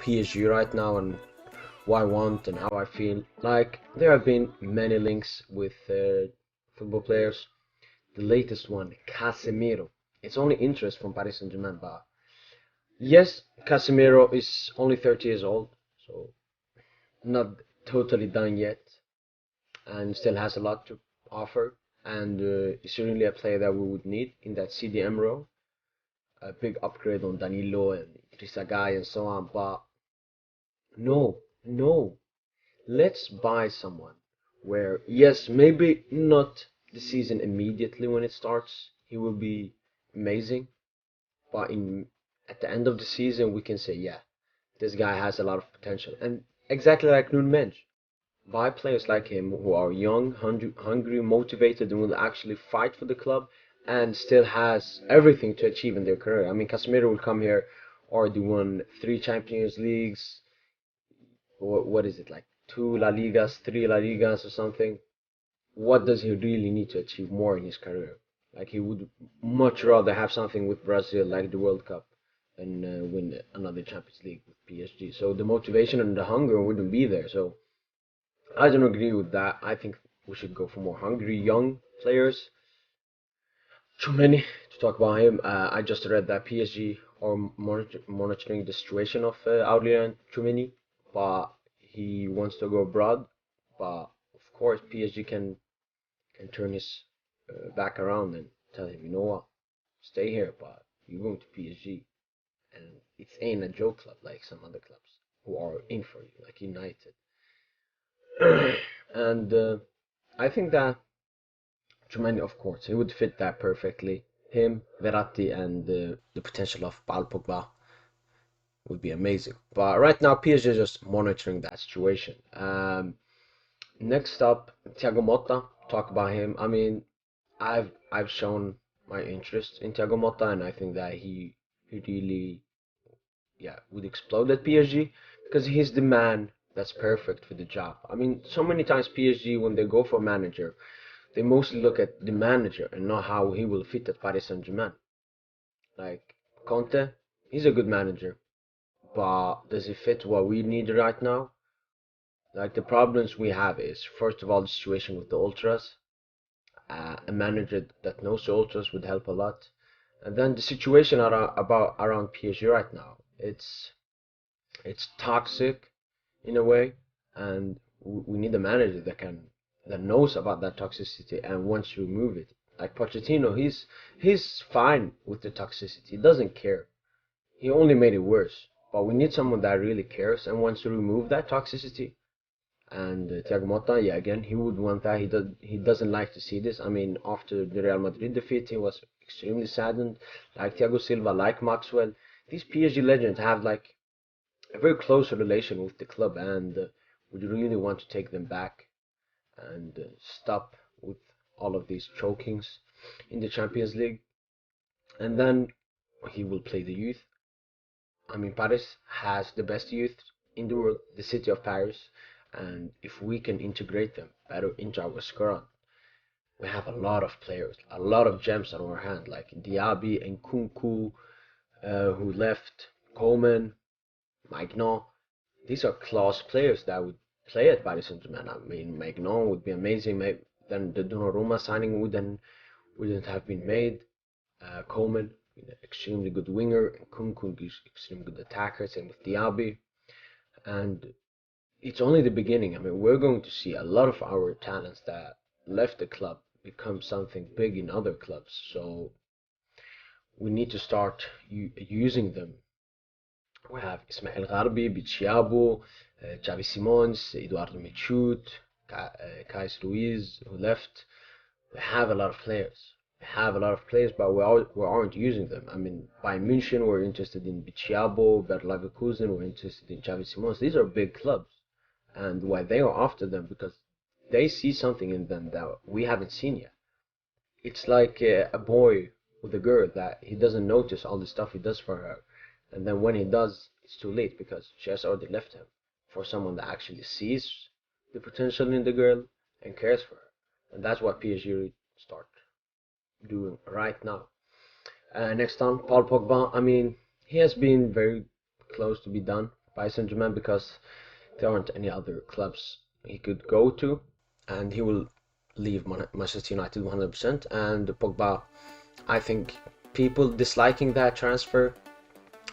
PSG right now and what I want and how I feel. Like, there have been many links with football players. The latest one, Casemiro. It's only interest from Paris Saint-Germain, but yes, Casemiro is only 30 years old, so not totally done yet, and still has a lot to offer. And is really a player that we would need in that CDM role. A big upgrade on Danilo and Trisagai and so on. But no, no, let's buy someone where, yes, maybe not the season immediately when it starts, he will be amazing. But in at the end of the season, we can say, yeah, this guy has a lot of potential. And exactly like Nunes, buy players like him who are young, hungry, motivated, and will actually fight for the club and still has everything to achieve in their career. I mean, Casemiro will come here, already won 3 Champions Leagues. What is it, like 2 La Ligas, 3 La Ligas or something? What does he really need to achieve more in his career? Like, he would much rather have something with Brazil, like the World Cup, than win another Champions League with PSG. So the motivation and the hunger wouldn't be there. So I don't agree with that. I think we should go for more hungry young players. Too many to talk about him. I just read that PSG are monitoring the situation of Aurelien Tchouameni, but he wants to go abroad. But of course, PSG can turn his back around and tell him, you know what, stay here, but you're going to PSG, and it ain't a joke club like some other clubs who are in for you, like United. And I think that Tchouameni, of course, he would fit that perfectly. Him, Verratti, and the potential of Paul Pogba would be amazing. But right now, PSG is just monitoring that situation. Next up, Thiago Motta. Talk about him. I mean, I've shown my interest in Thiago Motta, and I think that he really, yeah, would explode at PSG because he's the man that's perfect for the job. I mean, so many times PSG, when they go for a manager, they mostly look at the manager and not how he will fit at Paris Saint-Germain. Like Conte, he's a good manager, but does he fit what we need right now? Like, the problems we have is, first of all, the situation with the ultras. A manager that knows the ultras would help a lot. And then the situation around PSG right now. It's toxic in a way, and we need a manager that knows about that toxicity and wants to remove it. Like Pochettino, he's fine with the toxicity. He doesn't care. He only made it worse. But we need someone that really cares and wants to remove that toxicity. And Thiago Motta, yeah, again, he would want that. He doesn't like to see this. I mean, after the Real Madrid defeat, he was extremely saddened. Like Thiago Silva, like Maxwell, these PSG legends have like a very close relation with the club, and would really want to take them back and stop with all of these chokings in the Champions League. And then he will play the youth. I mean, Paris has the best youth in the world, the city of Paris, and if we can integrate them better into our squad, we have a lot of players, a lot of gems on our hand, like Diaby and Kunku, who left, Coleman, Maignan. These are class players that would play at Paris Saint-Germain. I mean, Maignan would be amazing. Then the Donnarumma signing wouldn't have been made. Coleman, extremely good winger, and Kunku is extremely good attacker, same with Diaby. And it's only the beginning. I mean, we're going to see a lot of our talents that left the club become something big in other clubs. So we need to start using them. We have Ismail Gharbi, Bichiabo, Xavi Simons, Eduardo Michut, Kais Ruiz, who left. We have a lot of players. We have a lot of players, but we aren't using them. I mean, Bayern München, we're interested in Bichiabo, Bayer Leverkusen, we're interested in Xavi Simons. These are big clubs. And why they are after them, because they see something in them that we haven't seen yet. It's like a boy with a girl that he doesn't notice all the stuff he does for her, and then when he does, it's too late because she has already left him for someone that actually sees the potential in the girl and cares for her. And that's what PSG start doing right now. Next on, Paul Pogba. I mean, he has been very close to be done Paris Saint-Germain because there aren't any other clubs he could go to, and he will leave Manchester United 100%. And Pogba, I think people disliking that transfer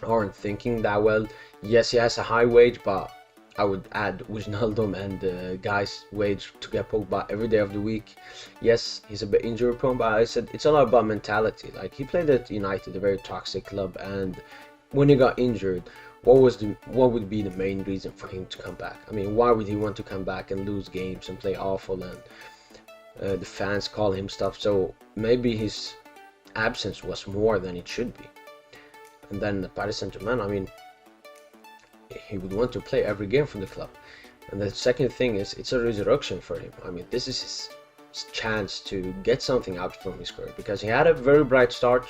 aren't thinking that well. Yes, he has a high wage, but I would add Wijnaldum and the guy's wage to get Pogba every day of the week. Yes, he's a bit injury prone, but I said it's all about mentality. Like, he played at United, a very toxic club, and when he got injured, what would be the main reason for him to come back? I mean, why would he want to come back and lose games and play awful, and the fans call him stuff? So maybe his absence was more than it should be. And then Paris Saint-Germain, I mean, he would want to play every game from the club. And the second thing is, it's a resurrection for him. I mean, this is his chance to get something out from his career, because he had a very bright start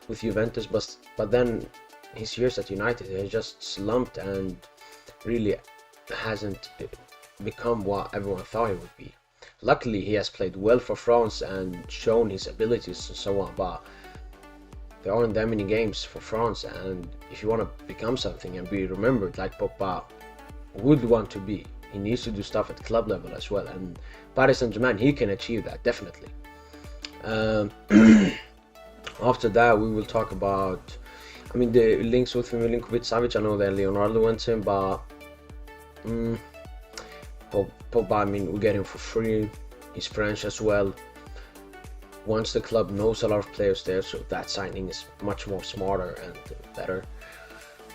with Juventus, but then his years at United, he just slumped and really hasn't become what everyone thought he would be. Luckily, he has played well for France and shown his abilities and so on, but there aren't that many games for France, and if you want to become something and be remembered like Pogba would want to be, he needs to do stuff at club level as well, and Paris Saint-Germain, he can achieve that, definitely. After that, we will talk about, I mean, the links with Milinkovic-Savic. I know that Leonardo wants him, but Pogba, I mean, we get him for free. He's French as well. Once the club knows a lot of players there, so that signing is much more smarter and better.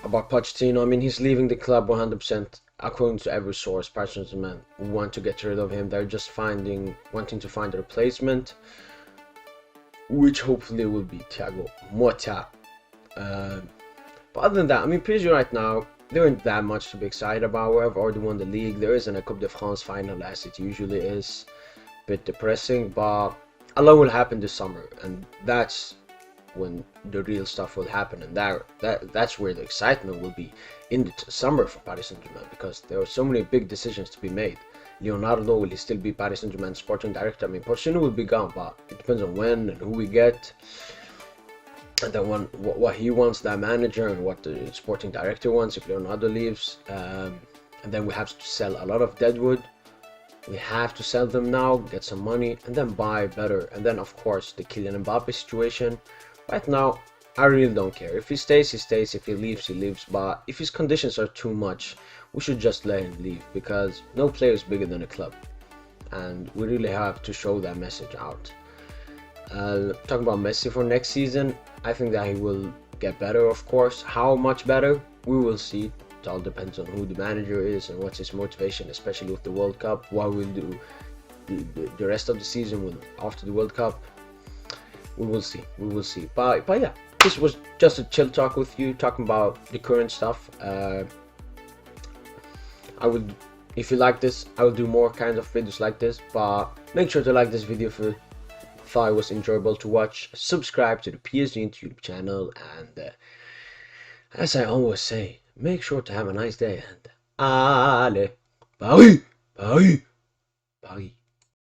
About Pochettino, I mean, he's leaving the club 100%. According to every source, Paris Saint-Germain want to get rid of him. They're just wanting to find a replacement, which hopefully will be Thiago Motta. But other than that, I mean, PSG right now, there isn't that much to be excited about. We've already won the league. There isn't a Coupe de France final as it usually is. A bit depressing, but a lot will happen this summer, and that's when the real stuff will happen, and that's where the excitement will be in the summer for Paris Saint-Germain, because there are so many big decisions to be made. Leonardo, will he still be Paris Saint-Germain sporting director? I mean, Pochettino will be gone, but it depends on when and who we get, and then what he wants, that manager, and what the sporting director wants if Leonardo leaves. And then we have to sell a lot of deadwood. We have to sell them now, get some money, and then buy better. And then, of course, the Kylian Mbappe situation. Right now, I really don't care. If he stays, he stays. If he leaves, he leaves. But if his conditions are too much, we should just let him leave, because no player is bigger than a club. And we really have to show that message out. Talking about Messi for next season, I think that he will get better, of course. How much better? We will see. It all depends on who the manager is and what's his motivation, especially with the World Cup. What we'll do the rest of the season after the World Cup, we will see. We will see. But yeah, this was just a chill talk with you, talking about the current stuff. If you like this, I will do more kinds of videos like this. But make sure to like this video if you thought it was enjoyable to watch. Subscribe to the PSG YouTube channel, and as I always say, make sure to have a nice day, and allez, Paris, Paris, Paris.